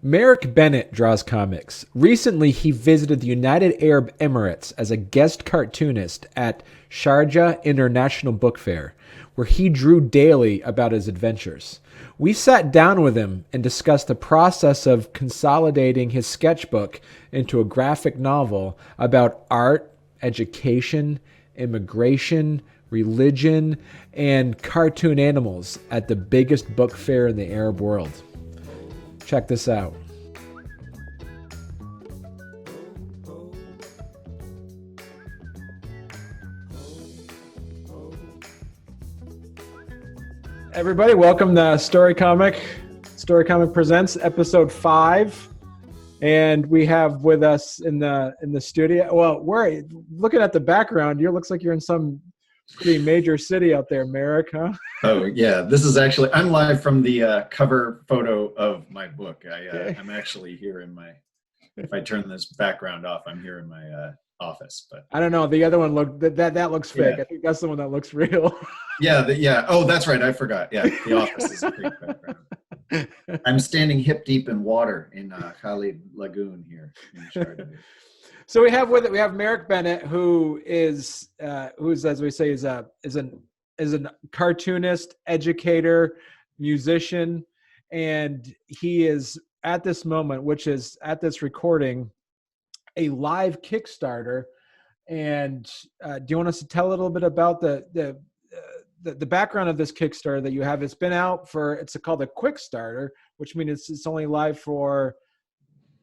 Marek Bennett draws comics. Recently, he visited the United Arab Emirates as a guest cartoonist at Sharjah International Book Fair, where he drew daily about his adventures. We sat down with him and discussed the process of consolidating his sketchbook into a graphic novel about art, education, immigration, religion, and cartoon animals at the biggest book fair in the Arab world. Check this out. Everybody, welcome to Storycomic. Storycomic presents episode 5, and we have with us in the studio. Well, we're looking at the background. You looks like you're in some pretty major city out there, Marek, huh? Oh yeah, this is actually I'm live from the cover photo of my book. I'm actually here in my. If I turn this background off, I'm here in my office. But I don't know. The other one that looks fake. Yeah. I think that's the one that looks real. Yeah. Oh, that's right. I forgot. Yeah, the office is a fake background. I'm standing hip deep in water in Khalid Lagoon here in Sharjah. So we have Marek Bennett, who's as we say is an cartoonist, educator, musician, and he is at this moment, which is at this recording, a live Kickstarter. And do you want us to tell a little bit about the background of this Kickstarter that you have? It's been out it's called a Quick Starter, which means it's only live for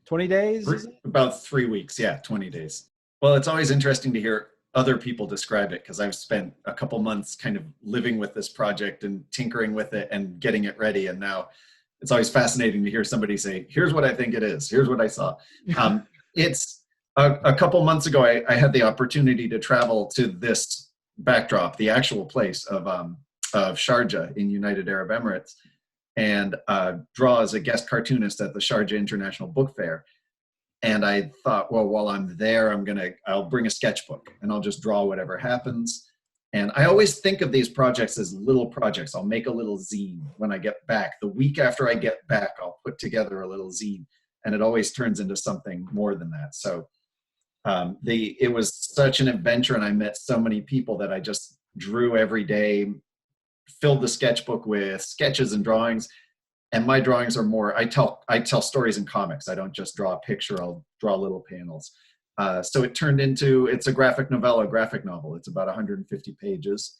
20 days? About 3 weeks, yeah, 20 days. Well, it's always interesting to hear other people describe it because I've spent a couple months kind of living with this project and tinkering with it and getting it ready. And now it's always fascinating to hear somebody say, here's what I think it is. Here's what I saw. It's a couple months ago, I had the opportunity to travel to this backdrop, the actual place of Sharjah in United Arab Emirates, and draw as a guest cartoonist at the Sharjah International Book Fair. And I thought, well, while I'm there, I'll bring a sketchbook and I'll just draw whatever happens. And I always think of these projects as little projects. I'll make a little zine when I get back. The week after I get back, I'll put together a little zine, and it always turns into something more than that. So it was such an adventure, and I met so many people that I just drew every day, filled the sketchbook with sketches and drawings. And my drawings are more, I tell stories in comics. I don't just draw a picture, I'll draw little panels. So it turned into, it's a graphic novel. It's about 150 pages.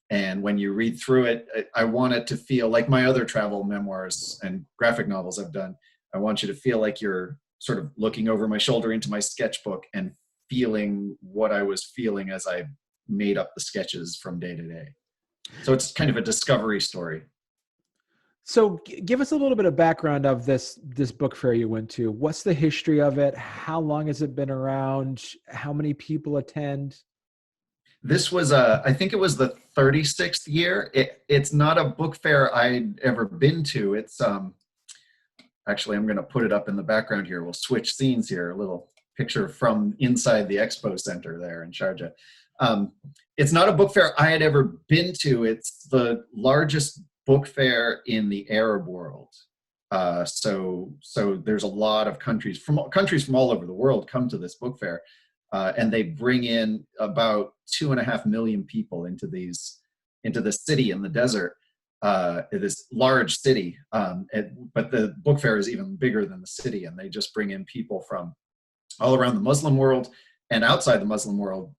And when you read through it, I want it to feel like my other travel memoirs and graphic novels I've done. I want you to feel like you're sort of looking over my shoulder into my sketchbook and feeling what I was feeling as I made up the sketches from day to day. So it's kind of a discovery story. So give us a little bit of background of this book fair you went to. What's the history of it? How long has it been around? How many people attend? This was, I think it was the 36th year. It's not a book fair I'd ever been to. It's, actually, I'm going to put it up in the background here. We'll switch scenes here. A little picture from inside the expo center there in Sharjah. It's not a book fair I had ever been to. It's the largest book fair in the Arab world. So there's a lot of countries from all over the world come to this book fair, and they bring in about 2.5 million people into the city in the desert, this large city. But the book fair is even bigger than the city, and they just bring in people from all around the Muslim world and outside the Muslim world.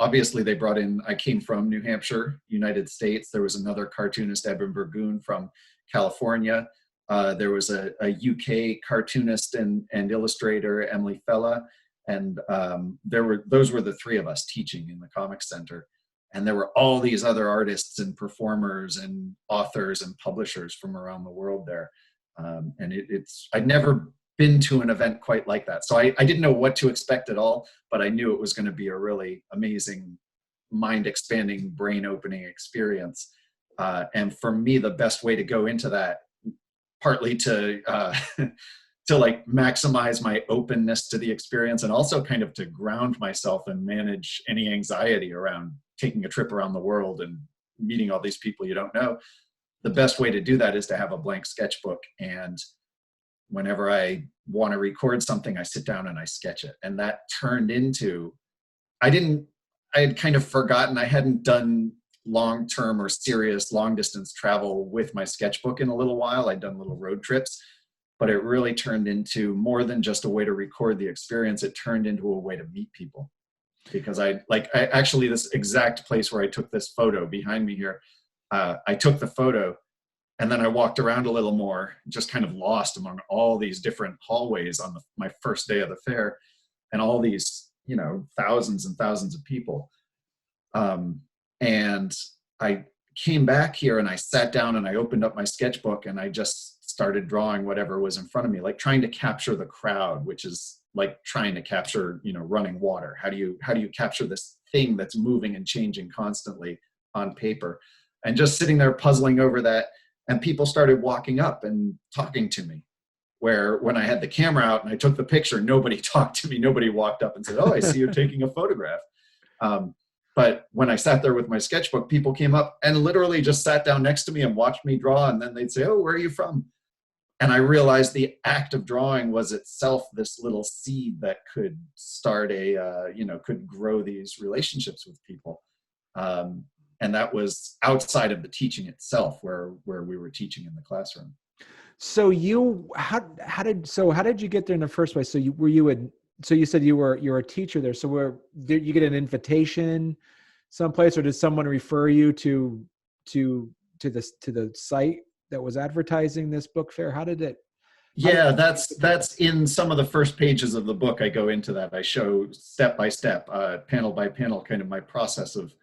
Obviously, they brought in, I came from New Hampshire, United States. There was another cartoonist, Eben Burgoon, from California. There was a UK cartoonist and illustrator, Emily Fella. And those were the three of us teaching in the Comic Center. And there were all these other artists and performers and authors and publishers from around the world there. And I'd never been to an event quite like that. So I didn't know what to expect at all, but I knew it was going to be a really amazing, mind-expanding, brain-opening experience. And for me, the best way to go into that, partly to like maximize my openness to the experience, and also kind of to ground myself and manage any anxiety around taking a trip around the world and meeting all these people you don't know. The best way to do that is to have a blank sketchbook and whenever I want to record something, I sit down and I sketch it. And that turned into, I had kind of forgotten I hadn't done long-term or serious long-distance travel with my sketchbook in a little while. I'd done little road trips, but it really turned into more than just a way to record the experience. It turned into a way to meet people. Because I actually, this exact place where I took this photo behind me here, I took the photo and then I walked around a little more, just kind of lost among all these different hallways on my first day of the fair, and all these, thousands and thousands of people. And I came back here and I sat down and I opened up my sketchbook and I just started drawing whatever was in front of me, like trying to capture the crowd, which is like trying to capture, running water. How do you capture this thing that's moving and changing constantly on paper? And just sitting there puzzling over that, and people started walking up and talking to me. Where when I had the camera out and I took the picture, nobody talked to me. Nobody walked up and said, "Oh, I see you're taking a photograph." But when I sat there with my sketchbook, people came up and literally just sat down next to me and watched me draw. And then they'd say, "Oh, where are you from?" And I realized the act of drawing was itself this little seed that could start could grow these relationships with people. And that was outside of the teaching itself, where we were teaching in the classroom. So how did you get there in the first place? So you said you were a teacher there. So did you get an invitation someplace, or did someone refer you to the site that was advertising this book fair? Yeah, that's in some of the first pages of the book. I go into that. I show step by step, panel by panel, kind of my process of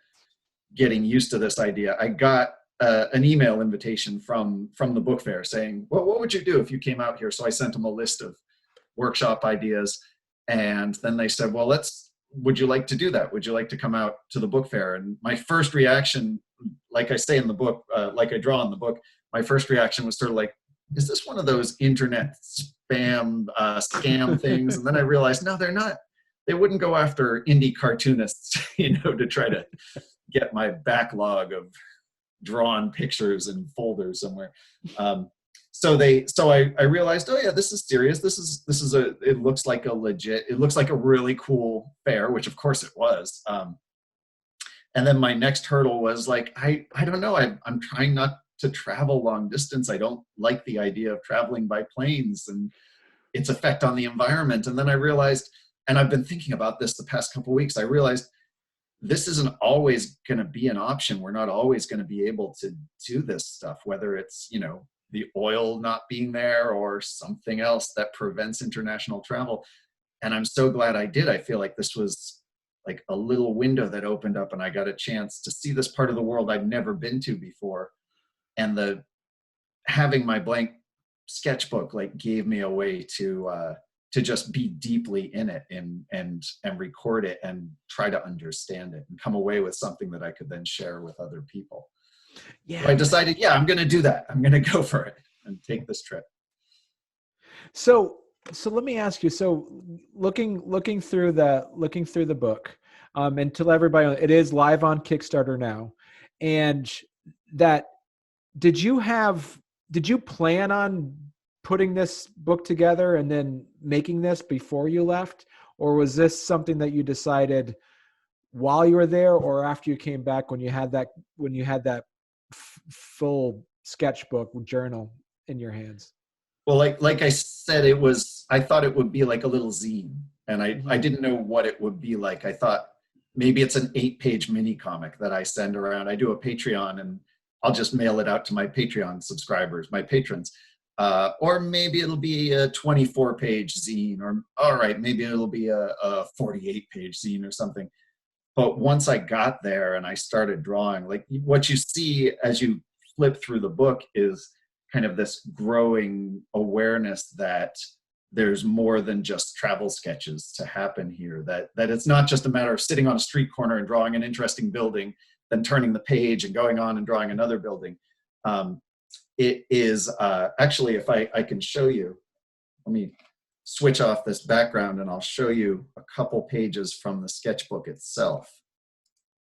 getting used to this idea. I got an email invitation from the book fair saying, "Well, what would you do if you came out here?" So I sent them a list of workshop ideas, and then they said, "Well, would you like to do that? Would you like to come out to the book fair?" And my first reaction, like I say in the book, like I draw in the book, my first reaction was sort of like, "Is this one of those internet scam things?" And then I realized, no, they're not. They wouldn't go after indie cartoonists, to try to get my backlog of drawn pictures in folders somewhere. So I realized, oh yeah, this is serious. It looks like a really cool fair, which of course it was. And then my next hurdle was like, I don't know. I'm trying not to travel long distance. I don't like the idea of traveling by planes and its effect on the environment. And then I realized, and I've been thinking about this the past couple of weeks, I realized this isn't always going to be an option. We're not always going to be able to do this stuff, whether it's, the oil not being there or something else that prevents international travel. And I'm so glad I did. I feel like this was like a little window that opened up and I got a chance to see this part of the world I'd never been to before. And having my blank sketchbook gave me a way to just be deeply in it and record it and try to understand it and come away with something that I could then share with other people. Yeah. So I decided, I'm going to do that. I'm going to go for it and take this trip. So let me ask you. So looking through the book, and to let everybody, it is live on Kickstarter now. And did you plan on putting this book together and then making this before you left? Or was this something that you decided while you were there or after you came back when you had that full sketchbook journal in your hands? Well, like I said, I thought it would be like a little zine, and I didn't know what it would be like. I thought maybe it's an 8-page mini comic that I send around. I do a Patreon and I'll just mail it out to my Patreon subscribers, my patrons. Or maybe it'll be a 24-page zine, or all right, maybe it'll be a 48-page zine or something. But once I got there and I started drawing, like what you see as you flip through the book is kind of this growing awareness that there's more than just travel sketches to happen here, that it's not just a matter of sitting on a street corner and drawing an interesting building, then turning the page and going on and drawing another building. It is actually, if I can show you, let me switch off this background and I'll show you a couple pages from the sketchbook itself.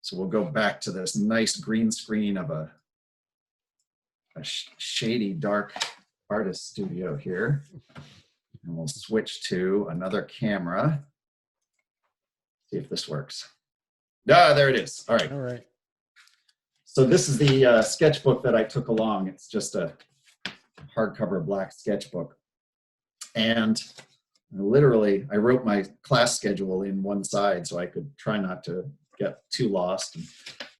So we'll go back to this nice green screen of a shady, dark artist studio here. we'll switch to another camera. See if this works. Ah, there it is. All right. All right. So this is the sketchbook that I took along. It's just a hardcover black sketchbook. And literally, I wrote my class schedule in one side so I could try not to get too lost.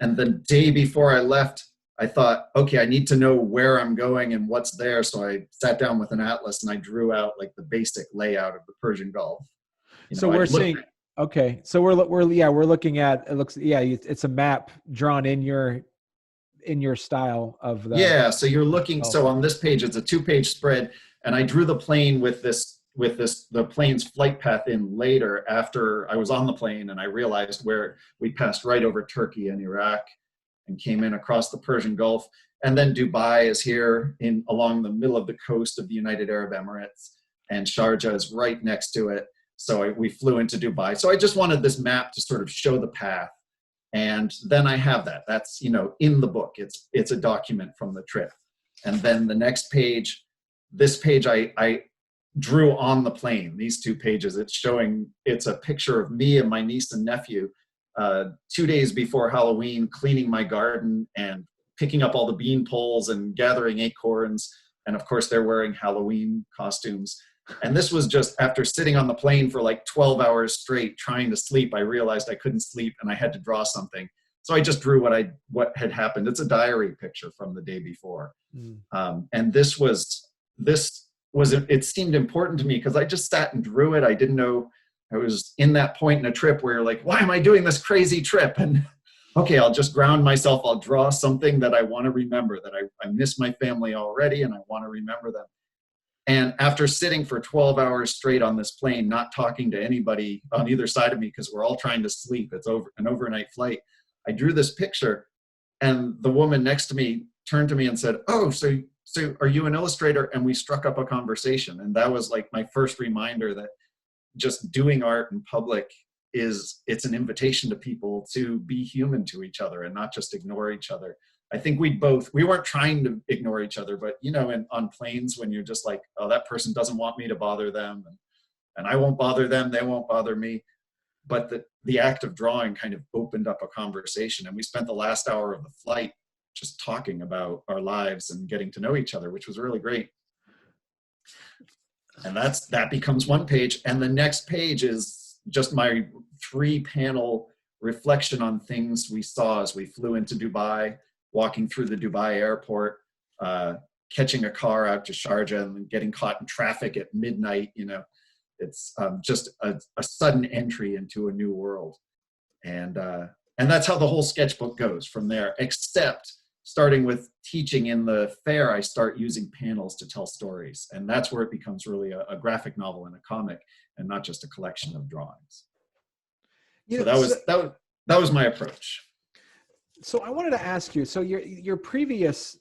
And the day before I left, I thought, okay, I need to know where I'm going and what's there. So I sat down with an atlas and I drew out like the basic layout of the Persian Gulf. So we're seeing, okay. So we're looking at, it looks, it's a map drawn in your style of the. Yeah. So you're looking, so on this page, it's a 2-page spread, and I drew the plane with the plane's flight path in later after I was on the plane, and I realized where we passed right over Turkey and Iraq and came in across the Persian Gulf. And then Dubai is here along the middle of the coast of the United Arab Emirates, and Sharjah is right next to it. So we flew into Dubai. So I just wanted this map to sort of show the path. And then I have that. That's, in the book. It's a document from the trip. And then the next page, this page I drew on the plane, these 2 pages. It's a picture of me and my niece and nephew 2 days before Halloween, cleaning my garden and picking up all the bean poles and gathering acorns. And of course, they're wearing Halloween costumes. And this was just after sitting on the plane for like 12 hours straight trying to sleep. I realized I couldn't sleep and I had to draw something. So I just drew what had happened. It's a diary picture from the day before. And it seemed important to me because I just sat and drew it. I didn't know, I was in that point in a trip where you're like, why am I doing this crazy trip? And okay, I'll just ground myself. I'll draw something that I want to remember, that I miss my family already and I want to remember them. And after sitting for 12 hours straight on this plane, not talking to anybody on either side of me because we're all trying to sleep, it's an overnight flight, I drew this picture, and the woman next to me turned to me and said, oh, so are you an illustrator? And we struck up a conversation. And that was like my first reminder that just doing art in public it's an invitation to people to be human to each other and not just ignore each other. I think we weren't trying to ignore each other, but on planes, when you're just like, oh, that person doesn't want me to bother them, and I won't bother them, they won't bother me. But the act of drawing kind of opened up a conversation, and we spent the last hour of the flight just talking about our lives and getting to know each other, which was really great. And that becomes one page, and the next page is just my 3-panel reflection on things we saw as we flew into Dubai, walking through the Dubai airport, catching a car out to Sharjah and getting caught in traffic at midnight. It's just a sudden entry into a new world. And that's how the whole sketchbook goes from there, except starting with teaching in the fair, I start using panels to tell stories. And that's where it becomes really a graphic novel and a comic and not just a collection of drawings. So that was my approach. So I wanted to ask you, so your previous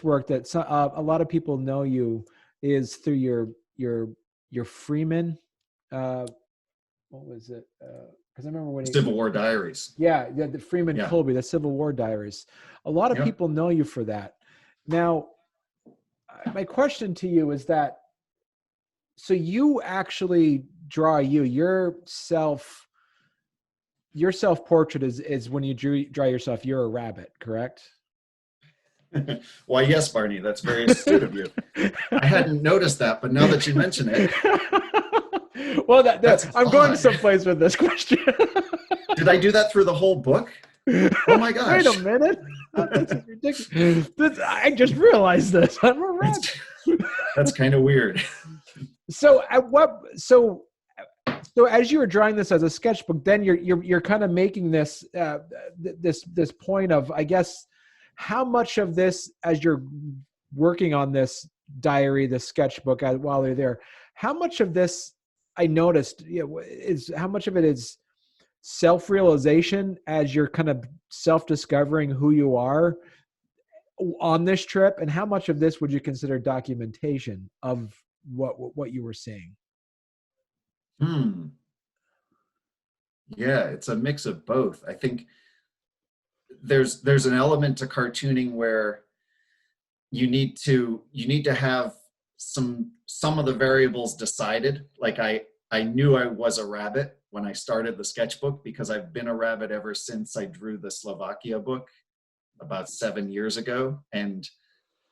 work that a lot of people know you is through your Freeman, what was it? Because I remember when Civil War Diaries. Yeah, the Freeman Colby, the Civil War Diaries. A lot of people know you for that. Now, my question to you is that, so you actually draw your self-portrait is when you draw yourself, you're a rabbit, correct? Why, yes, Barney, that's very astute of you. I hadn't noticed that, but now that you mention it. Well, I'm going someplace with this question. Did I do that through the whole book? Oh my gosh. Wait a minute. That's ridiculous. I just realized this. I'm a rabbit. That's kind of weird. So as you were drawing this as a sketchbook, then you're kind of making this this point of, I guess, how much of this, as you're working on this diary, the sketchbook, while you're there, how much of this I noticed is how much of it is self-realization as you're kind of self-discovering who you are on this trip, and how much of this would you consider documentation of what you were seeing? Yeah, it's a mix of both. I think there's an element to cartooning where you need to have some of the variables decided. Like I knew I was a rabbit when I started the sketchbook, because I've been a rabbit ever since I drew the Slovakia book about 7 years ago. And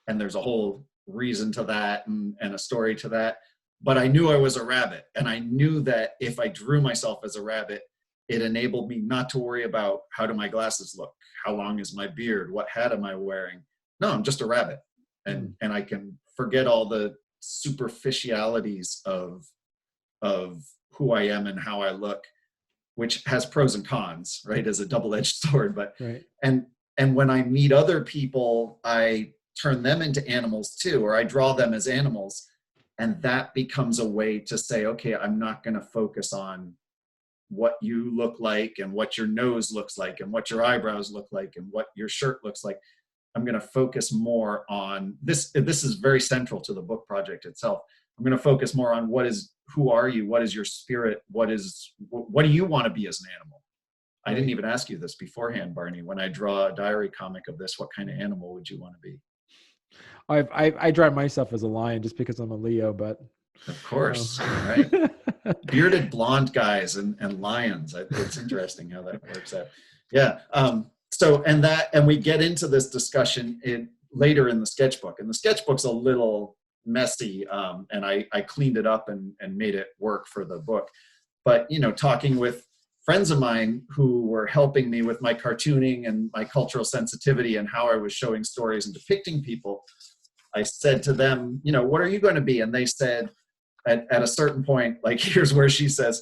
there's a whole reason to that, and a story to that. But I knew I was a rabbit, and I knew that if I drew myself as a rabbit, it enabled me not to worry about how do my glasses look, how long is my beard, what hat am I wearing. No, I'm just a rabbit, and I can forget all the superficialities of who I am and how I look, which has pros and cons, right? As a double-edged sword. But right. And when I meet other people, I turn them into animals too, or I draw them as animals. And that becomes a way to say, okay, I'm not going to focus on what you look like and what your nose looks like and what your eyebrows look like and what your shirt looks like. I'm going to focus more on this. This is very central to the book project itself. I'm going to focus more on who are you? What is your spirit? What do you want to be as an animal? I didn't even ask you this beforehand, Barney. When I draw a diary comic of this, what kind of animal would you want to be? I draw myself as a lion just because I'm a Leo, but of course, right? Bearded blonde guys and lions. It's interesting how that works out. Yeah. So we get into this discussion later in the sketchbook, and the sketchbook's a little messy, and I cleaned it up and made it work for the book. But talking with friends of mine who were helping me with my cartooning and my cultural sensitivity and how I was showing stories and depicting people, I said to them, what are you going to be? And they said at a certain point, like, here's where she says,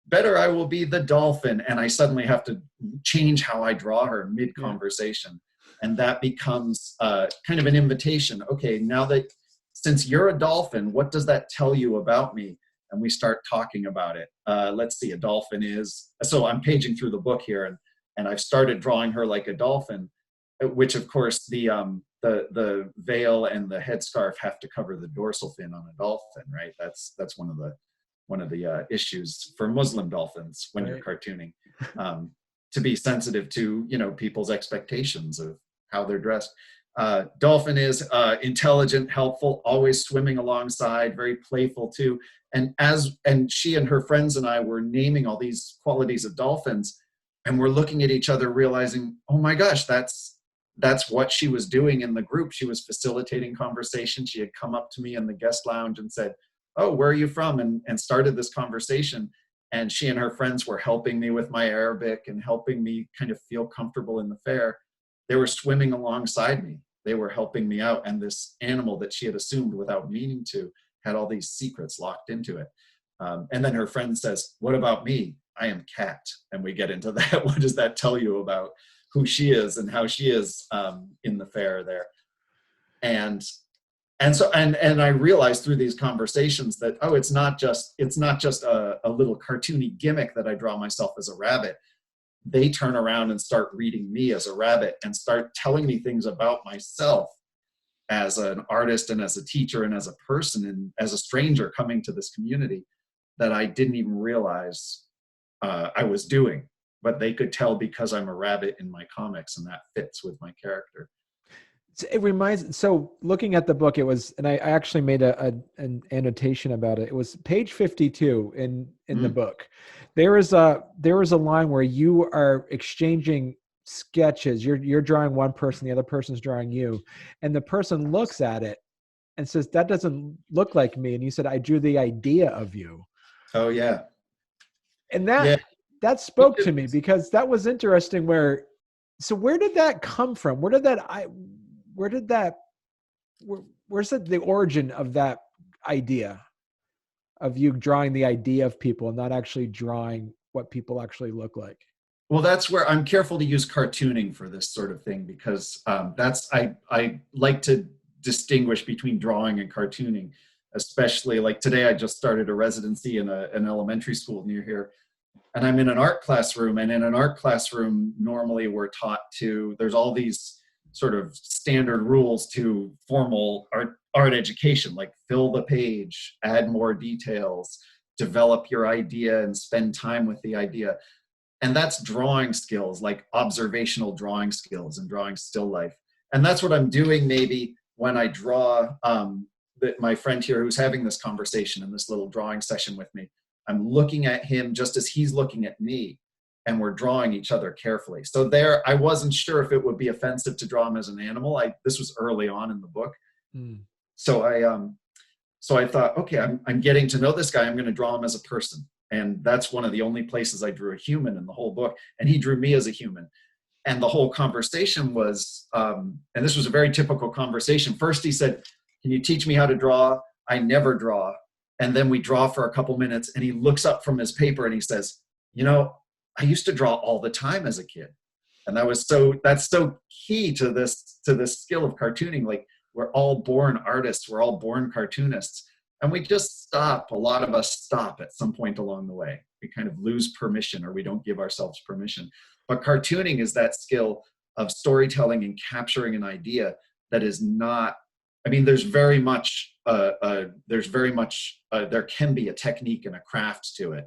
better I will be the dolphin. And I suddenly have to change how I draw her mid-conversation. Yeah. And that becomes kind of an invitation. Okay, now that since you're a dolphin, what does that tell you about me? And we start talking about it. Let's see, a dolphin is, so I'm paging through the book here, and I've started drawing her like a dolphin, which of course the veil and the headscarf have to cover the dorsal fin on a dolphin, right? That's one of the issues for Muslim dolphins when you're cartooning, to be sensitive to people's expectations of how they're dressed. Dolphin is intelligent, helpful, always swimming alongside, very playful too. And she and her friends and I were naming all these qualities of dolphins, and we're looking at each other realizing, oh my gosh, that's what she was doing in the group. She was facilitating conversation. She had come up to me in the guest lounge and said, oh, where are you from? And started this conversation. And she and her friends were helping me with my Arabic and helping me kind of feel comfortable in the fair. They were swimming alongside me. They were helping me out. And this animal that she had assumed without meaning to had all these secrets locked into it. And then her friend says, what about me? I am Cat. And we get into that. What does that tell you about who she is and how she is in the fair there? And I realized through these conversations that, oh, it's not just a little cartoony gimmick that I draw myself as a rabbit. They turn around and start reading me as a rabbit and start telling me things about myself as an artist and as a teacher and as a person and as a stranger coming to this community that I didn't even realize I was doing. But they could tell because I'm a rabbit in my comics, and that fits with my character. It reminds, so looking at the book, it was, and I actually made an annotation about it. It was page 52 in the book. There is a line where you are exchanging sketches. You're drawing one person, the other person's drawing you, and the person looks at it and says, that doesn't look like me. And you said, I drew the idea of you. Oh yeah. And that spoke to me, because that was interesting. So where did that come from? Where's the origin of that idea of you drawing the idea of people and not actually drawing what people actually look like? Well, that's where I'm careful to use cartooning for this sort of thing, because I like to distinguish between drawing and cartooning, especially like today. I just started a residency in an elementary school near here, and I'm in an art classroom. And in an art classroom, normally we're taught there's all these sort of standard rules to formal art education, like fill the page, add more details, develop your idea, and spend time with the idea. And that's drawing skills, like observational drawing skills and drawing still life. And that's what I'm doing maybe when I draw my friend here who's having this conversation in this little drawing session with me, I'm looking at him just as he's looking at me, and we're drawing each other carefully. So there, I wasn't sure if it would be offensive to draw him as an animal. This was early on in the book. Mm. So I thought, okay, I'm getting to know this guy. I'm going to draw him as a person. And that's one of the only places I drew a human in the whole book. And he drew me as a human. And the whole conversation was, and this was a very typical conversation. First, he said, can you teach me how to draw? I never draw. And then we draw for a couple minutes, and he looks up from his paper and he says, you know, I used to draw all the time as a kid. And that's so key to this skill of cartooning. Like, we're all born artists. We're all born cartoonists. And we just stop. A lot of us stop at some point along the way. We kind of lose permission, or we don't give ourselves permission. But cartooning is that skill of storytelling and capturing an idea that is not, I mean, there can be a technique and a craft to it.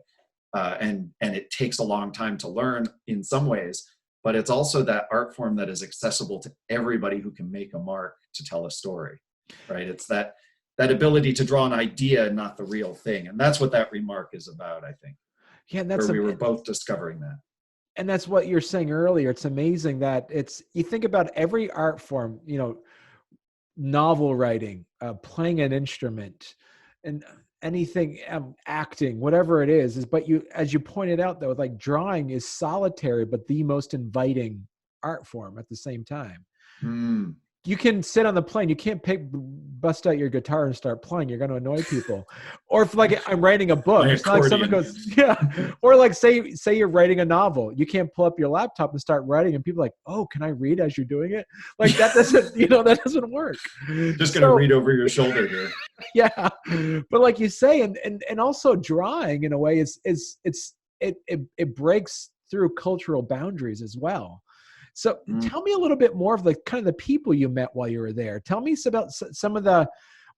And it takes a long time to learn in some ways, but it's also that art form that is accessible to everybody who can make a mark to tell a story, right? It's that ability to draw an idea, not the real thing. And that's what that remark is about, I think. Yeah, and we were both discovering that. And that's what you're saying earlier. It's amazing that you think about every art form, you know, novel writing, playing an instrument, and anything, acting, whatever it is, but as you pointed out though, like, drawing is solitary, but the most inviting art form at the same time. Mm. You can sit on the plane. You can't bust out your guitar and start playing. You're going to annoy people. Or if, like, I'm writing a book, it's not like someone goes, yeah. Or like say you're writing a novel. You can't pull up your laptop and start writing, and people are like, oh, can I read as you're doing it? Like, that doesn't, that doesn't work. Just going to read over your shoulder here. Yeah. But like you say, and also drawing in a way it breaks through cultural boundaries as well. So tell me a little bit more of the kind of the people you met while you were there. Tell me about some of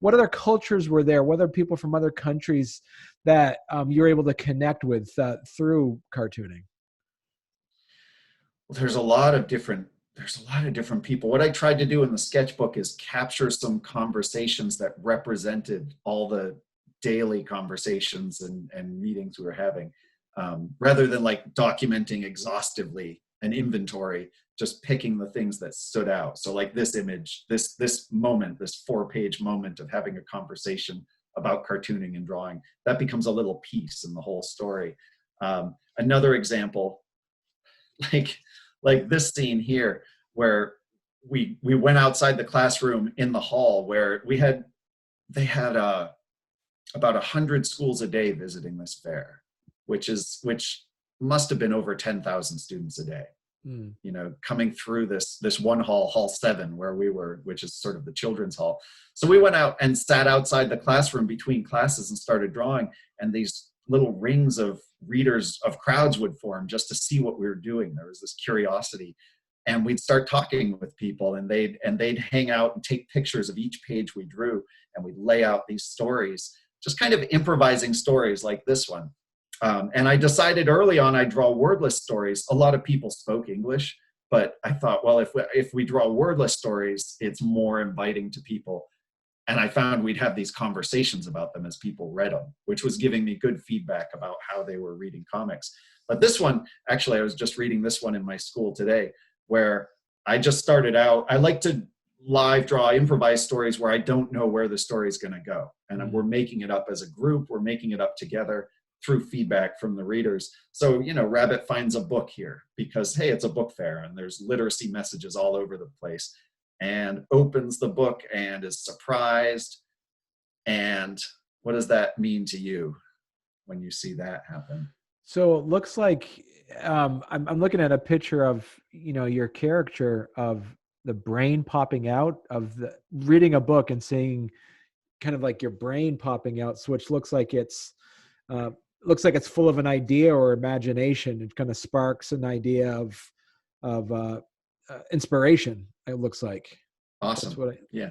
what other cultures were there, what other people from other countries that you were able to connect with through cartooning. Well, there's a lot of different people. What I tried to do in the sketchbook is capture some conversations that represented all the daily conversations and meetings we were having, rather than like documenting exhaustively an inventory, just picking the things that stood out. So like this image, this moment, this 4-page moment of having a conversation about cartooning and drawing, that becomes a little piece in the whole story. Another example, like this scene here, where we went outside the classroom in the hall, where they had about 100 schools a day visiting this fair, which must have been over 10,000 students a day. Coming through this one hall 7, where we were, which is sort of the children's hall. So we went out and sat outside the classroom between classes and started drawing, and these little rings of readers, of crowds, would form just to see what we were doing. There was this curiosity, and we'd start talking with people, and they'd hang out and take pictures of each page we drew, and we'd lay out these stories, just kind of improvising stories like this one. And I decided early on I'd draw wordless stories. A lot of people spoke English, but I thought, well, if we draw wordless stories, it's more inviting to people. And I found we'd have these conversations about them as people read them, which was giving me good feedback about how they were reading comics. But this one, actually, I was just reading this one in my school today, where I just started out. I like to live draw improvised stories where I don't know where the story is going to go. And we're making it up as a group. We're making it up together through feedback from the readers. So, Rabbit finds a book here because, hey, it's a book fair and there's literacy messages all over the place, and opens the book and is surprised. And what does that mean to you when you see that happen? So it looks like I'm looking at a picture of, your caricature of the brain popping out of the reading a book and seeing kind of like your brain popping out, which looks like it's full of an idea or imagination. It kind of sparks an idea of inspiration. It looks like. Awesome. Yeah.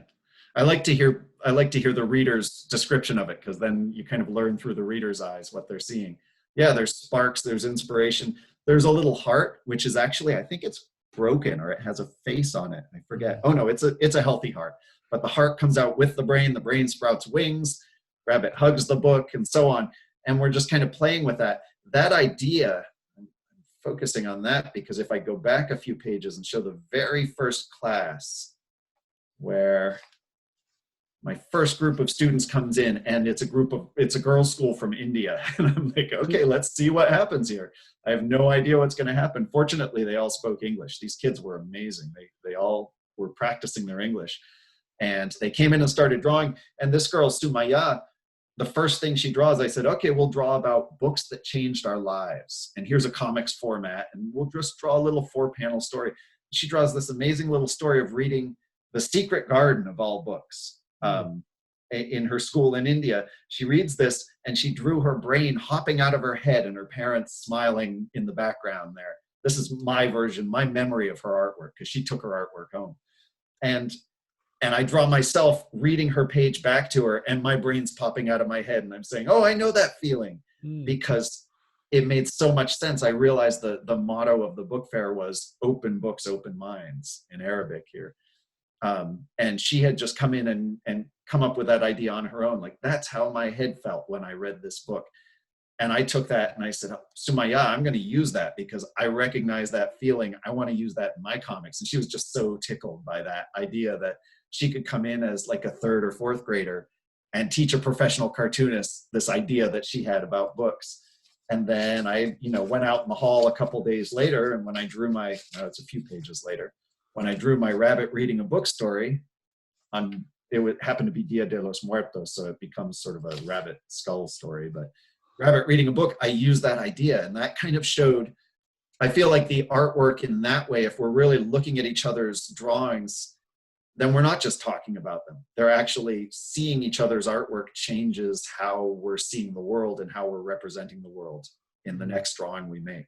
I like to hear the reader's description of it, because then you kind of learn through the reader's eyes what they're seeing. Yeah, there's sparks, there's inspiration. There's a little heart, which is actually, I think it's broken, or it has a face on it. I forget. Oh no, it's a healthy heart. but the heart comes out with the brain sprouts wings, rabbit hugs the book, and so on. And we're just kind of playing with that idea. I'm focusing on that because if I go back a few pages and show the very first class where my first group of students comes in, and it's a girls' school from India. And I'm like, okay, let's see what happens here. I have no idea what's going to happen. Fortunately, they all spoke English. These kids were amazing. They all were practicing their English. And they came in and started drawing. And this girl, Sumaya, the first thing she draws, I said, okay, we'll draw about books that changed our lives. And here's a comics format. And we'll just draw a little 4-panel story. She draws this amazing little story of reading The Secret Garden of all books. In her school in India. She reads this and she drew her brain hopping out of her head and her parents smiling in the background there. This is my version, my memory of her artwork, because she took her artwork home. And I draw myself reading her page back to her, and my brain's popping out of my head, and I'm saying, oh, I know that feeling, because it made so much sense. I realized the motto of the book fair was open books, open minds in Arabic here. And she had just come in and come up with that idea on her own. Like, that's how my head felt when I read this book. And I took that and I said, Sumaya, I'm going to use that because I recognize that feeling. I want to use that in my comics. And she was just so tickled by that idea that she could come in as like a 3rd or 4th grader and teach a professional cartoonist this idea that she had about books. And then I, went out in the hall a couple days later, and when I drew it's a few pages later, when I drew my rabbit reading a book story, it would happen to be Dia de los Muertos, so it becomes sort of a rabbit skull story. But rabbit reading a book, I used that idea, and that kind of showed, I feel like the artwork in that way, if we're really looking at each other's drawings, then we're not just talking about them. They're actually seeing each other's artwork changes how we're seeing the world and how we're representing the world in the next drawing we make.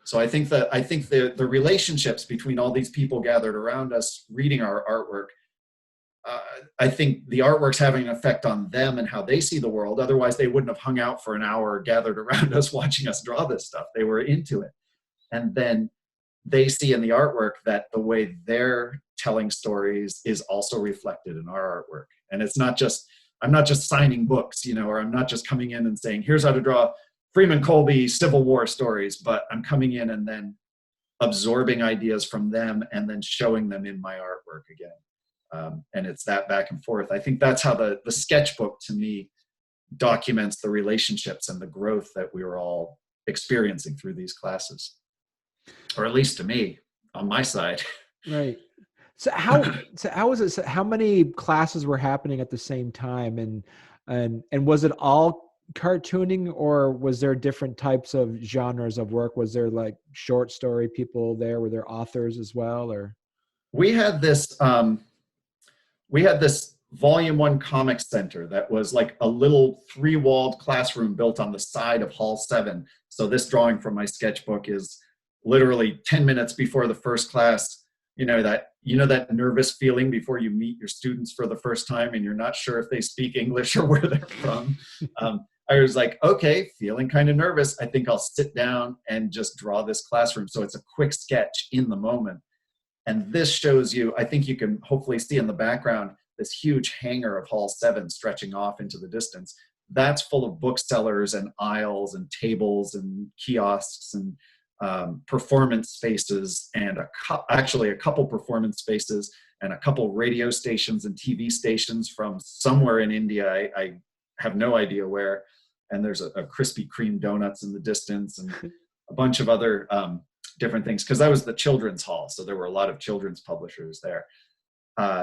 So I think the relationships between all these people gathered around us reading our artwork, I think the artwork's having an effect on them and how they see the world. Otherwise, they wouldn't have hung out for an hour gathered around us watching us draw this stuff. They were into it. And then they see in the artwork that the way they're telling stories is also reflected in our artwork. And it's not just, I'm not just signing books, or I'm not just coming in and saying, here's how to draw Freeman Colby Civil War stories, but I'm coming in and then absorbing ideas from them and then showing them in my artwork again. And it's that back and forth. I think that's how the sketchbook, to me, documents the relationships and the growth that we were all experiencing through these classes. Or at least to me, on my side. Right. So how was it? So how many classes were happening at the same time? And was it all cartooning, or was there different types of genres of work? Was there like short story people there? Were there authors as well, or? We had this Volume 1 Comics Center that was like a little 3-walled classroom built on the side of Hall 7. So this drawing from my sketchbook is literally 10 minutes before the first class. That nervous feeling before you meet your students for the first time and you're not sure if they speak English or where they're from. I was like, okay, feeling kind of nervous. I think I'll sit down and just draw this classroom. So it's a quick sketch in the moment. And this shows you, I think you can hopefully see in the background, this huge hangar of Hall 7 stretching off into the distance. That's full of booksellers and aisles and tables and kiosks and performance spaces, and actually a couple performance spaces and a couple radio stations and TV stations from somewhere in India. I have no idea where. And there's a Krispy Kreme donuts in the distance and a bunch of other different things, because that was the children's hall. So there were a lot of children's publishers there.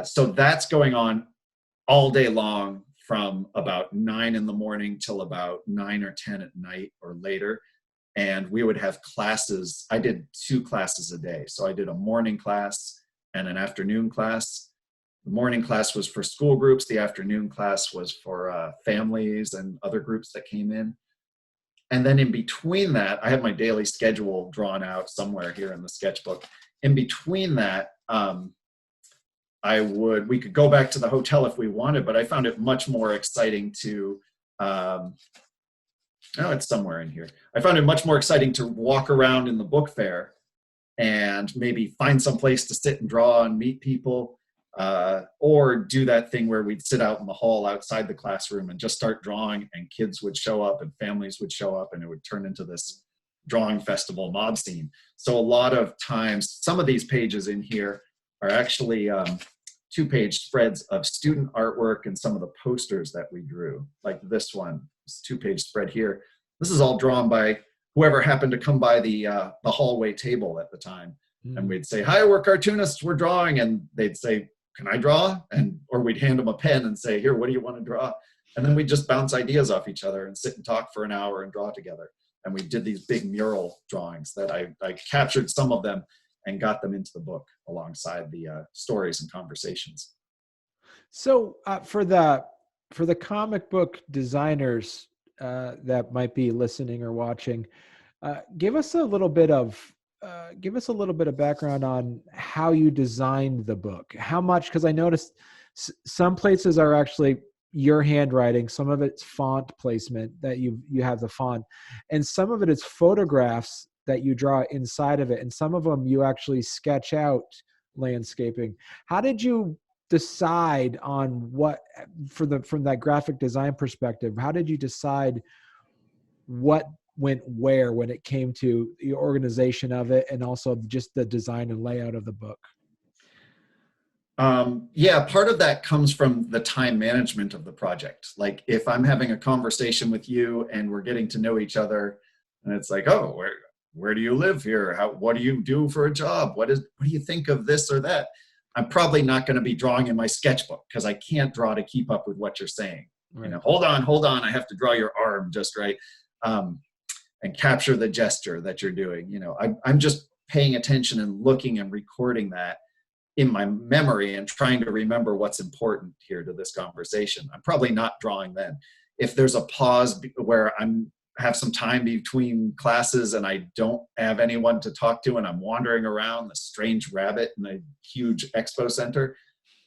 So that's going on all day long from about 9 in the morning till about 9 or 10 at night or later. And we would have classes. I did 2 classes a day. So I did a morning class and an afternoon class. The morning class was for school groups. The afternoon class was for families and other groups that came in. And then in between that, I had my daily schedule drawn out somewhere here in the sketchbook. In between that, we could go back to the hotel if we wanted, but I found it much more exciting to, it's somewhere in here. I found it much more exciting to walk around in the book fair and maybe find some place to sit and draw and meet people. or do that thing where we'd sit out in the hall outside the classroom and just start drawing, and kids would show up and families would show up, and it would turn into this drawing festival mob scene. So a lot of times, some of these pages in here are actually 2-page spreads of student artwork and some of the posters that we drew. Like this one, this 2-page spread here. This is all drawn by whoever happened to come by the hallway table at the time. And we'd say, "Hi, we're cartoonists, we're drawing." And they'd say, "Can I draw?" Or we'd hand them a pen and say, "Here, what do you want to draw?" And then we'd just bounce ideas off each other and sit and talk for an hour and draw together. And we did these big mural drawings that I captured some of them and got them into the book alongside the stories and conversations. So for the comic book designers that might be listening or watching, give us a little bit of background on how you designed the book. How much, because I noticed some places are actually your handwriting, some of it's font placement that you have the font, and some of it is photographs that you draw inside of it, and some of them you actually sketch out landscaping. How did you decide on what, from that graphic design perspective, how did you decide what went where when it came to the organization of it and also just the design and layout of the book? Yeah, part of that comes from the time management of the project. Like if I'm having a conversation with you and we're getting to know each other, and it's like, "Oh, where do you live here? What do you do for a job? What do you think of this or that?" I'm probably not going to be drawing in my sketchbook because I can't draw to keep up with what you're saying. Right. You know, hold on, I have to draw your arm just right, and capture the gesture that you're doing. You know, I'm just paying attention and looking and recording that in my memory and trying to remember what's important here to this conversation. I'm probably not drawing then. If there's a pause where have some time between classes and I don't have anyone to talk to and I'm wandering around the strange rabbit in a huge expo center,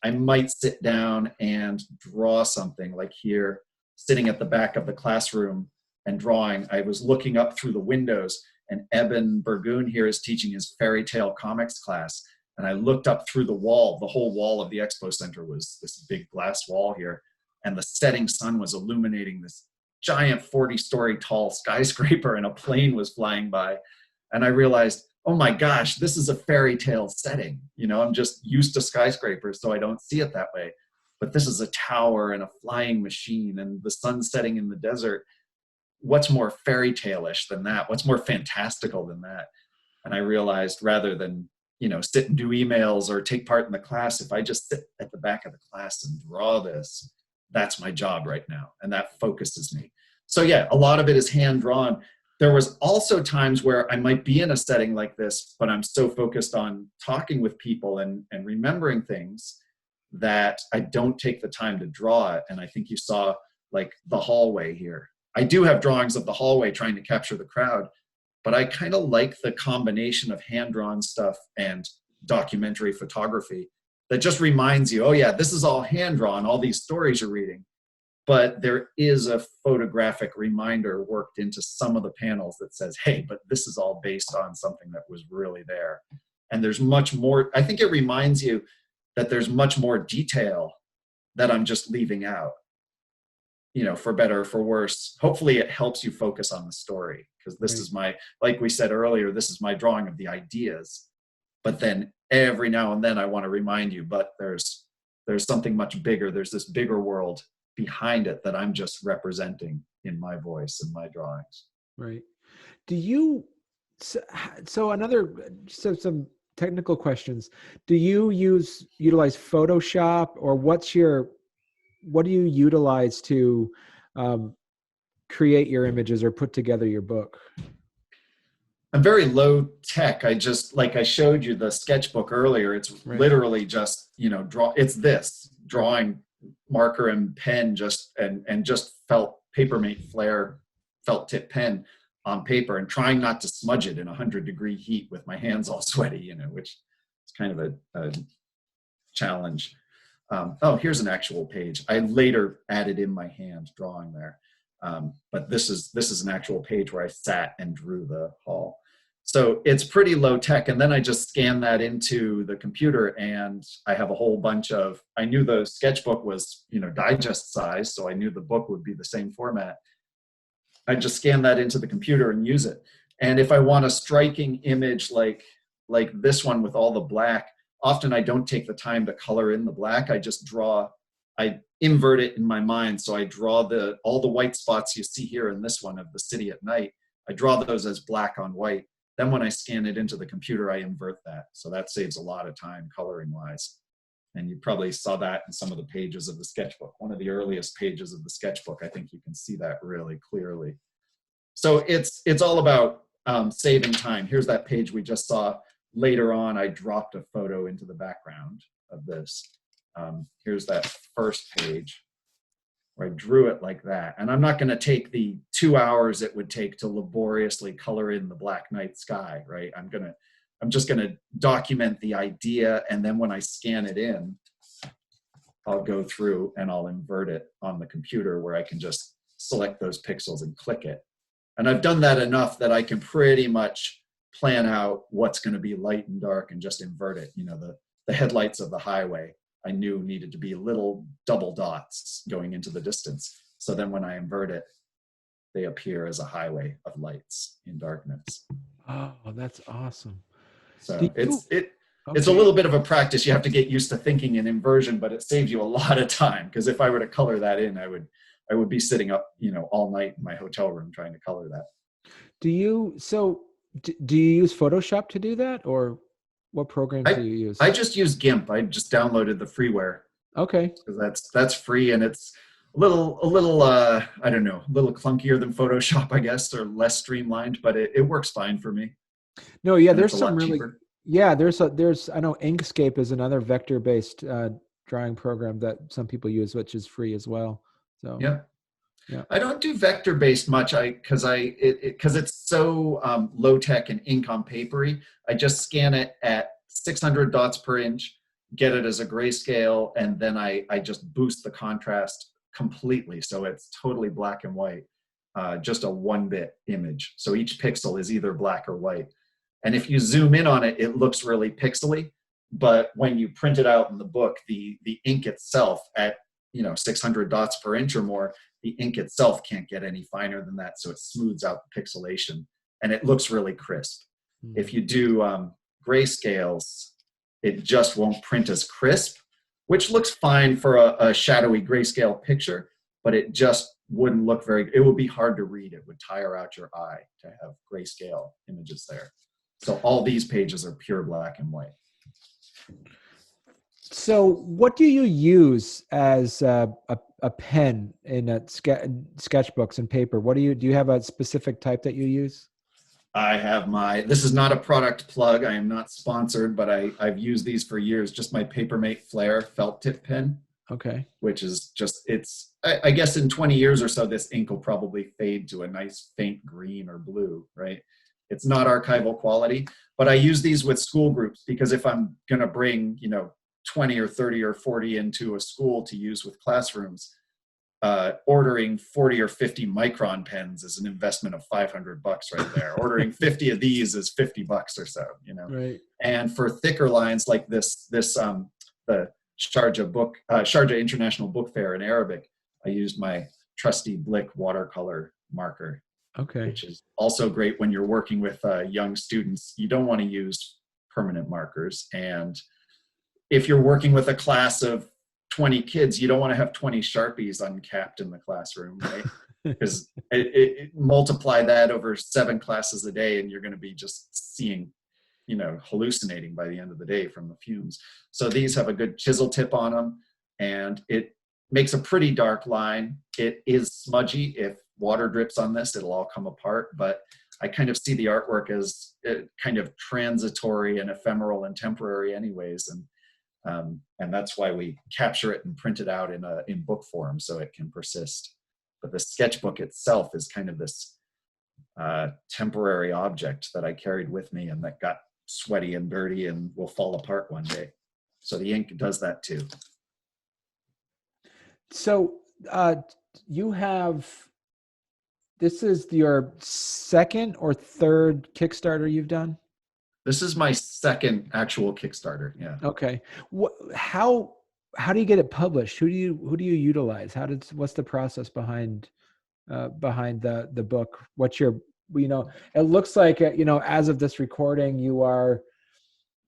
I might sit down and draw something like here, sitting at the back of the classroom and drawing. I was looking up through the windows, and Eben Burgoon here is teaching his fairy tale comics class. And I looked up through the wall. The whole wall of the expo center was this big glass wall here. And the setting sun was illuminating this giant 40-story tall skyscraper, and a plane was flying by. And I realized, oh my gosh, this is a fairy tale setting. You know, I'm just used to skyscrapers, so I don't see it that way. But this is a tower and a flying machine and the sun setting in the desert. What's more fairy tale-ish than that? What's more fantastical than that? And I realized, rather than, you know, sit and do emails or take part in the class, if I just sit at the back of the class and draw this, that's my job right now. And that focuses me. So yeah, a lot of it is hand drawn. There was also times where I might be in a setting like this, but I'm so focused on talking with people and remembering things that I don't take the time to draw it. And I think you saw like the hallway here. I do have drawings of the hallway trying to capture the crowd, but I kind of like the combination of hand-drawn stuff and documentary photography that just reminds you, oh yeah, this is all hand-drawn, all these stories you're reading. But there is a photographic reminder worked into some of the panels that says, hey, but this is all based on something that was really there. And there's much more. I think it reminds you that there's much more detail that I'm just leaving out, you know, for better or for worse. Hopefully it helps you focus on the story, because this is my, like we said earlier, this is my drawing of the ideas. But then every now and then I want to remind you, but there's something much bigger. There's this bigger world behind it that I'm just representing in my voice and my drawings. Right. Do you, so some technical questions. Do you utilize Photoshop, or what do you utilize to create your images or put together your book? I'm very low tech. I just, like I showed you the sketchbook earlier, it's literally just, you know, drawing marker and pen, just felt papermate flare, felt tip pen on paper, and trying not to smudge it in 100-degree heat with my hands all sweaty, you know, which is kind of a challenge. Oh, here's an actual page. I later added in my hand drawing there. But this is an actual page where I sat and drew the hall. So it's pretty low tech. And then I just scan that into the computer, and I have a whole bunch of, I knew the sketchbook was, digest size. So I knew the book would be the same format. I just scan that into the computer and use it. And if I want a striking image like this one with all the black, often I don't take the time to color in the black. I just draw, I invert it in my mind. So I draw all the white spots you see here in this one of the city at night. I draw those as black on white. Then when I scan it into the computer, I invert that. So that saves a lot of time coloring wise. And you probably saw that in some of the pages of the sketchbook. One of the earliest pages of the sketchbook, I think you can see that really clearly. So it's all about saving time. Here's that page we just saw. Later on, I dropped a photo into the background of this. Here's that first page where I drew it like that. And I'm not going to take the 2 hours it would take to laboriously color in the black night sky, right? I'm just going to document the idea. And then when I scan it in, I'll go through and I'll invert it on the computer where I can just select those pixels and click it. And I've done that enough that I can pretty much plan out what's going to be light and dark and just invert it. The headlights of the highway I knew needed to be little double dots going into the distance. So then when I invert it, they appear as a highway of lights in darkness. Oh, that's awesome. So it's a little bit of a practice. You have to get used to thinking in inversion, but it saves you a lot of time. Because if I were to color that in, I would be sitting up, all night in my hotel room trying to color that. Do you use Photoshop to do that, or what programs do you use? I just use GIMP. I just downloaded the freeware. Okay. Because that's free, and it's a little I don't know, a little clunkier than Photoshop, I guess, or less streamlined, but it works fine for me. No, yeah, And there's it's a lot some really cheaper. yeah, there's I know Inkscape is another vector-based drawing program that some people use, which is free as well. So Yeah. yeah. I don't do vector-based much because it's so low tech and ink on papery. I just scan it at 600 dots per inch, get it as a grayscale, and then I just boost the contrast completely. So it's totally black and white, just a 1-bit image. So each pixel is either black or white. And if you zoom in on it, it looks really pixely. But when you print it out in the book, the ink itself at 600 dots per inch or more, the ink itself can't get any finer than that. So it smooths out the pixelation and it looks really crisp. Mm-hmm. If you do grayscales, it just won't print as crisp, which looks fine for a shadowy grayscale picture, but it just wouldn't look it would be hard to read. It would tire out your eye to have grayscale images there. So all these pages are pure black and white. So what do you use as a pen in sketchbooks and paper? Do you have a specific type that you use? I have this is not a product plug. I am not sponsored, but I've used these for years. Just my Papermate Flare felt tip pen. Okay. Which is just, I guess in 20 years or so, this ink will probably fade to a nice faint green or blue, right? It's not archival quality, but I use these with school groups because if I'm going to bring, 20 or 30 or 40 into a school to use with classrooms, ordering 40 or 50 micron pens is an investment of $500 right there. Ordering 50 of these is $50 or so, Right. And for thicker lines like the Sharjah International Book Fair in Arabic, I used my trusty Blick watercolor marker. Okay. Which is also great when you're working with young students. You don't want to use permanent markers. And if you're working with a class of 20 kids, you don't want to have 20 Sharpies uncapped in the classroom, right? Because it multiply that over 7 classes a day and you're going to be just seeing, hallucinating by the end of the day from the fumes. So these have a good chisel tip on them and it makes a pretty dark line. It is smudgy. If water drips on this, it'll all come apart, but I kind of see the artwork as kind of transitory and ephemeral and temporary anyways. And that's why we capture it and print it out in book form so it can persist. But the sketchbook itself is kind of this temporary object that I carried with me and that got sweaty and dirty and will fall apart one day. So the ink does that too. So you have this is your second or third Kickstarter you've done? This is my second actual Kickstarter. Yeah. Okay. How do you get it published? Who do you utilize? What's the process behind the book? What's your, it looks like, as of this recording, you are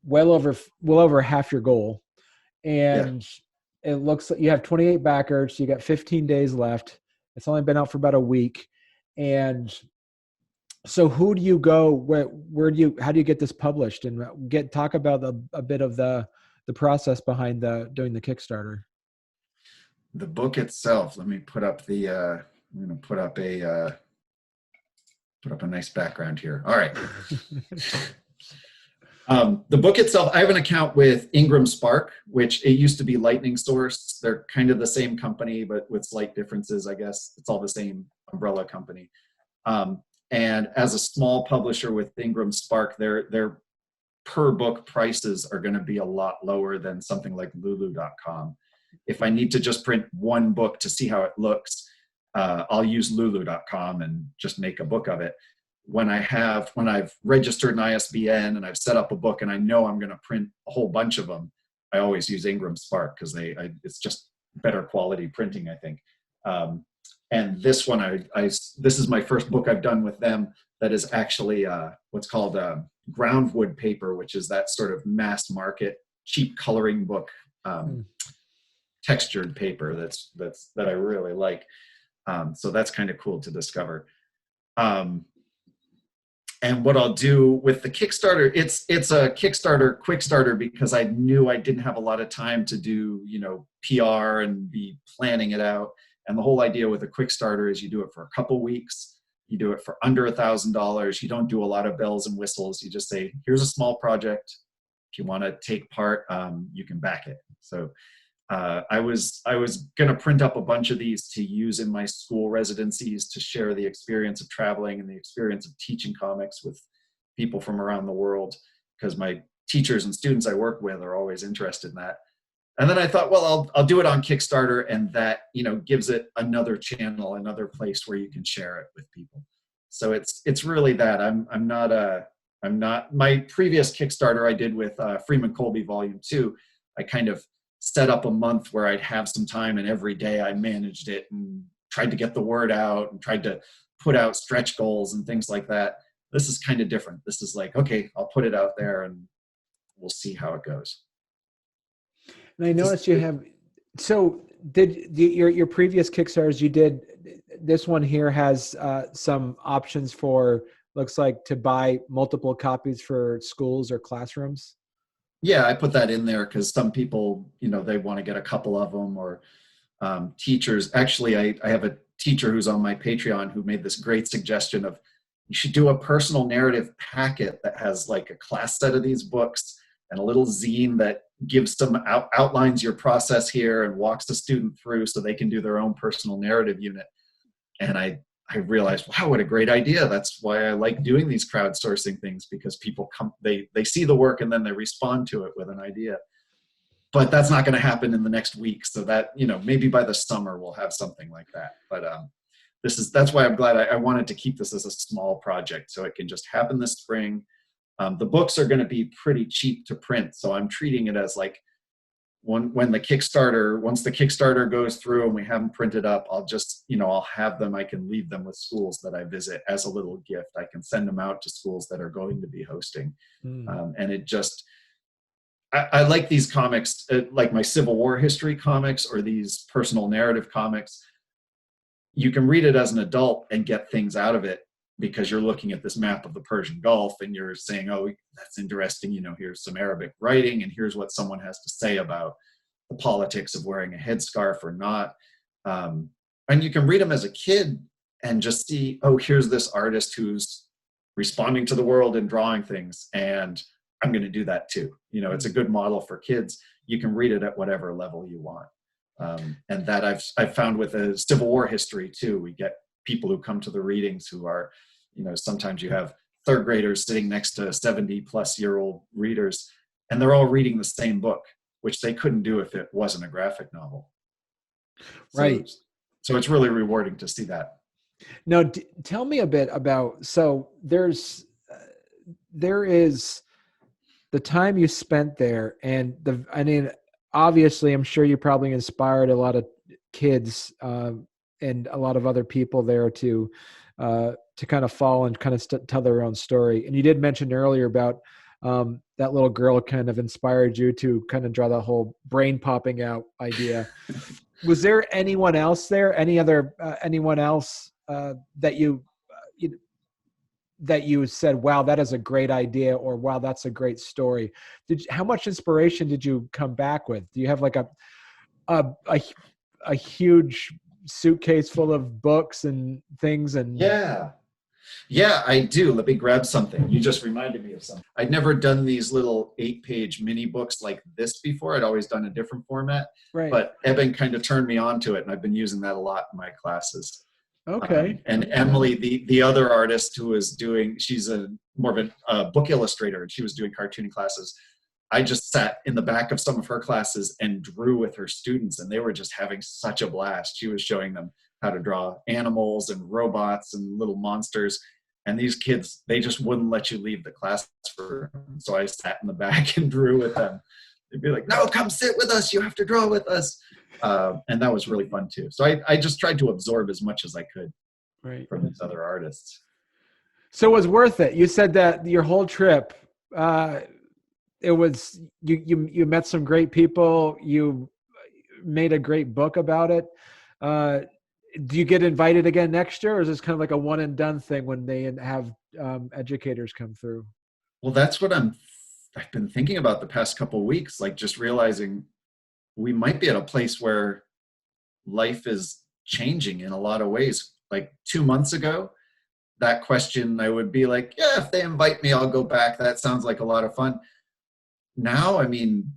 well over half your goal. Yeah. And it looks like you have 28 backers. You got 15 days left. It's only been out for about a week. And so who do you go, how do you get this published, and talk about a bit of the process behind doing the Kickstarter? The book itself, let me put up I'm going to put up a nice background here. All right. The book itself, I have an account with Ingram Spark, which it used to be Lightning Source. They're kind of the same company, but with slight differences, I guess. It's all the same umbrella company. And as a small publisher with Ingram Spark, their per book prices are going to be a lot lower than something like lulu.com. If I need to just print one book to see how it looks, I'll use lulu.com and just make a book of it. When I've registered an ISBN and I've set up a book and I know I'm going to print a whole bunch of them, I always use Ingram Spark because it's just better quality printing, I think. And this one, this is my first book I've done with them that is actually what's called groundwood paper, which is that sort of mass market cheap coloring book textured paper that I really like. So that's kind of cool to discover. And what I'll do with the Kickstarter, it's a Kickstarter quick starter because I knew I didn't have a lot of time to do, PR and be planning it out. And the whole idea with a quick starter is you do it for a couple weeks, you do it for under $1,000. You don't do a lot of bells and whistles. You just say, here's a small project. If you want to take part, you can back it. So I was going to print up a bunch of these to use in my school residencies to share the experience of traveling and the experience of teaching comics with people from around the world, because my teachers and students I work with are always interested in that. And then I thought, well, I'll do it on Kickstarter, and that gives it another channel, another place where you can share it with people. So it's really that. I'm not my previous Kickstarter I did with Freeman Colby Volume 2. I kind of set up a month where I'd have some time, and every day I managed it and tried to get the word out and tried to put out stretch goals and things like that. This is kind of different. This is like, okay, I'll put it out there and we'll see how it goes. And I noticed you have, so did your previous Kickstarters you did, this one here has some options for, looks like, to buy multiple copies for schools or classrooms? Yeah, I put that in there because some people, they want to get a couple of them, or teachers. Actually, I have a teacher who's on my Patreon who made this great suggestion of, you should do a personal narrative packet that has like a class set of these books and a little zine that gives some outlines your process here and walks the student through so they can do their own personal narrative unit. And I realized, wow, what a great idea. That's why I like doing these crowdsourcing things, because people come, they see the work and then they respond to it with an idea. But that's not going to happen in the next week. So that, maybe by the summer we'll have something like that. But that's why I'm glad I wanted to keep this as a small project so it can just happen this spring. The books are going to be pretty cheap to print. So I'm treating it as like, once the Kickstarter goes through and we have them printed up, I'll just, I'll have them, I can leave them with schools that I visit as a little gift. I can send them out to schools that are going to be hosting. And it just, I like these comics, like my Civil War history comics or these personal narrative comics. You can read it as an adult and get things out of it because you're looking at this map of the Persian Gulf and you're saying, oh, that's interesting. Here's some Arabic writing and here's what someone has to say about the politics of wearing a headscarf or not. And you can read them as a kid and just see, oh, here's this artist who's responding to the world and drawing things. And I'm going to do that too. It's a good model for kids. You can read it at whatever level you want. And that I've found with the Civil War history too. We get people who come to the readings who are, sometimes you have third graders sitting next to 70-plus-year-old readers, and they're all reading the same book, which they couldn't do if it wasn't a graphic novel. Right. So it's really rewarding to see that. Now, tell me a bit about, so there is the time you spent there and I mean, obviously I'm sure you probably inspired a lot of kids, and a lot of other people there to kind of fall and kind of tell their own story. And you did mention earlier about, that little girl kind of inspired you to kind of draw the whole brain popping out idea. Was there anyone else there? Anyone else, you that you said, "Wow, that is a great idea," or "Wow, that's a great story"? How much inspiration did you come back with? Do you have like a a, a huge suitcase full of books and things? And Yeah. Yeah, I do. Let me grab something. You just reminded me of something. I'd never done these little 8-page mini books like this before. I'd always done a different format, right, but Eben kind of turned me on to it, and I've been using that a lot in my classes. okay, And Emily, the other artist who was doing, she's a more of a book illustrator, and she was doing cartooning classes. I just sat in the back of some of her classes and drew with her students, and they were just having such a blast. She was showing them how to draw animals and robots and little monsters. And these kids, they just wouldn't let you leave the classroom. So I sat in the back and drew with them. They'd be like, "No, come sit with us. You have to draw with us." And that was really fun too. So I just tried to absorb as much as I could right. from these other artists. So it was worth it. You said that your whole trip, it was, you met some great people. You made a great book about it. Uh, do you get invited again next year, or is this kind of like a one and done thing when they have, educators come through? Well, that's what I've been thinking about the past couple of weeks, like just realizing we might be at a place where life is changing in a lot of ways. Like 2 months ago, that question, I would be like, yeah, if they invite me, I'll go back. That sounds like a lot of fun. Now, I mean,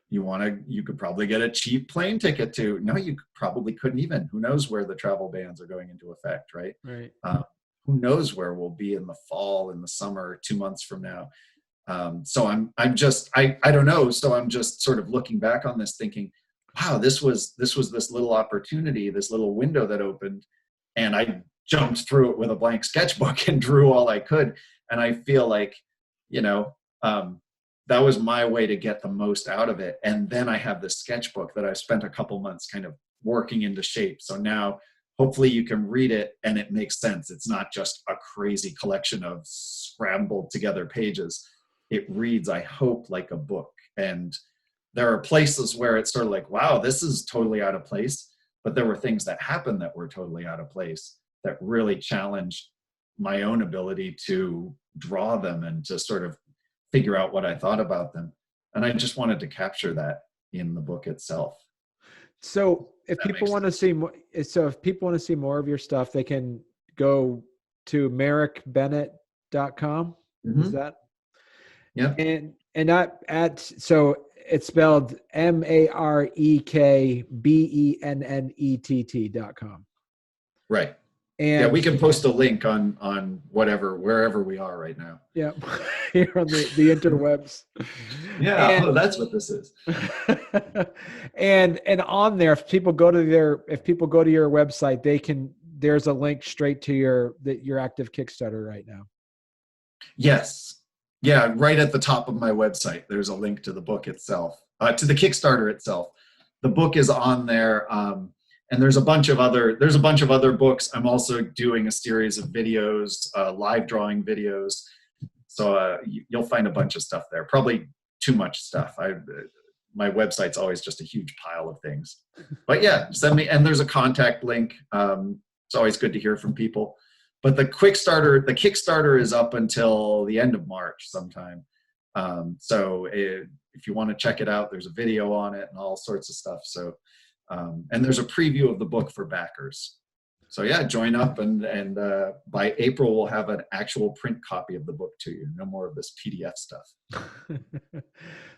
you could probably get a cheap plane ticket to, no, you probably couldn't even. Who knows where the travel bans are going into effect, right? Right. Who knows where we'll be in the fall, in the summer, 2 months from now. So I don't know. So I'm just sort of looking back on this thinking, wow, this little opportunity, this little window that opened, and I jumped through it with a blank sketchbook and drew all I could. And I feel like, you know, that was my way to get the most out of it. And then I have this sketchbook that I spent a couple months kind of working into shape. So now hopefully you can read it and it makes sense. It's not just a crazy collection of scrambled together pages. It reads, I hope, like a book. And there are places where it's sort of like, wow, this is totally out of place. But there were things that happened that were totally out of place that really challenged my own ability to draw them and to sort of figure out what I thought about them. And I just wanted to capture that in the book itself. So if That people makes want to sense. see more, if people want to see more of your stuff, they can go to marekbennett.com. Is Mm-hmm. that? Yep. And not at, so it's spelled MarekBennett.com. Right. Yeah, we And can post a link on wherever we are right now. yeah, here on the interwebs. Yeah, And oh, that's what this is. and on there, if people go to your website, there's a link straight to your active Kickstarter right now. Yes. Yeah, right at the top of my website, there's a link to the book itself, to the Kickstarter itself. The book is on there, and there's a bunch of other books. I'm also doing a series of videos, live drawing videos. So you'll find a bunch of stuff there. Probably too much stuff. My website's always just a huge pile of things. But yeah, send me. And there's a contact link. It's always good to hear from people. But the Kickstarter is up until the end of March sometime. So if you want to check it out, there's a video on it and all sorts of stuff. So, and there's a preview of the book for backers. So yeah, join up and by April we'll have an actual print copy of the book to you. No more of this PDF stuff.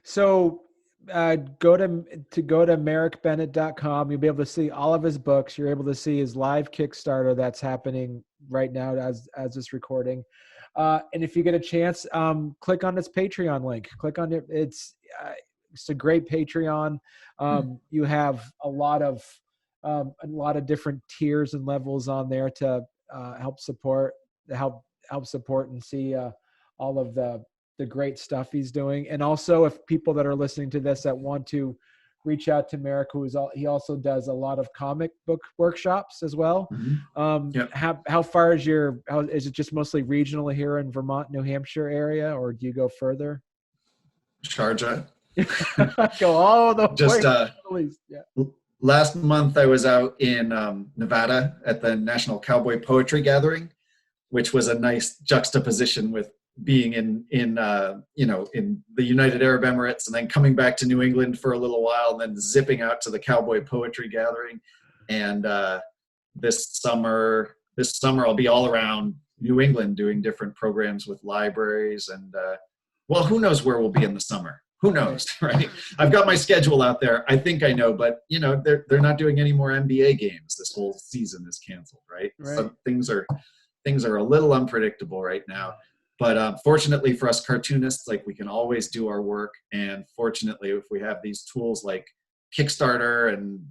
So go to marekbennett.com. You'll be able to see all of his books. You're able to see his live Kickstarter that's happening right now as this recording. And if you get a chance, click on its Patreon link. Click on it. It's a great Patreon. You have a lot of different tiers and levels on there to help support and see all of the great stuff he's doing. And also, if people that are listening to this that want to reach out to Marek, he also does a lot of comic book workshops as well. Yep. How far is is it just mostly regional here in Vermont, New Hampshire area, or do you go further? Sharjah. Go all the Just way. Yeah. Last month I was out in Nevada at the National Cowboy Poetry Gathering, which was a nice juxtaposition with being in the United Arab Emirates and then coming back to New England for a little while and then zipping out to the Cowboy Poetry Gathering. And this summer I'll be all around New England doing different programs with libraries and well, who knows where we'll be in the summer? Who knows, right? I've got my schedule out there. I think I know, but they're not doing any more NBA games. This whole season is canceled, right? So things are a little unpredictable right now. But fortunately for us cartoonists, like we can always do our work. And fortunately, if we have these tools like Kickstarter and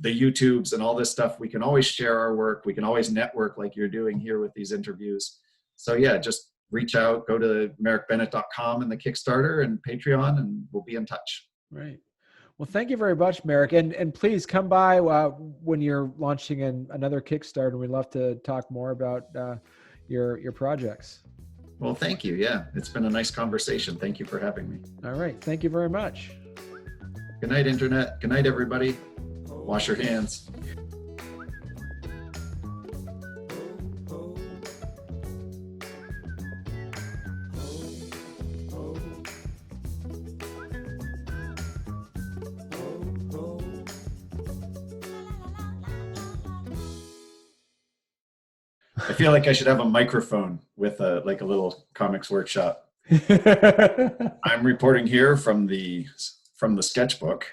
the YouTubes and all this stuff, we can always share our work. We can always network like you're doing here with these interviews. So yeah, just reach out, go to marekbennett.com and the Kickstarter and Patreon, and we'll be in touch. Right. Well, thank you very much, Marek. And please come by when you're launching another Kickstarter. We'd love to talk more about your projects. Well, thank you. Yeah, it's been a nice conversation. Thank you for having me. All right. Thank you very much. Good night, Internet. Good night, everybody. Wash your hands. I feel like I should have a microphone with a little comics workshop. I'm reporting here from the sketchbook.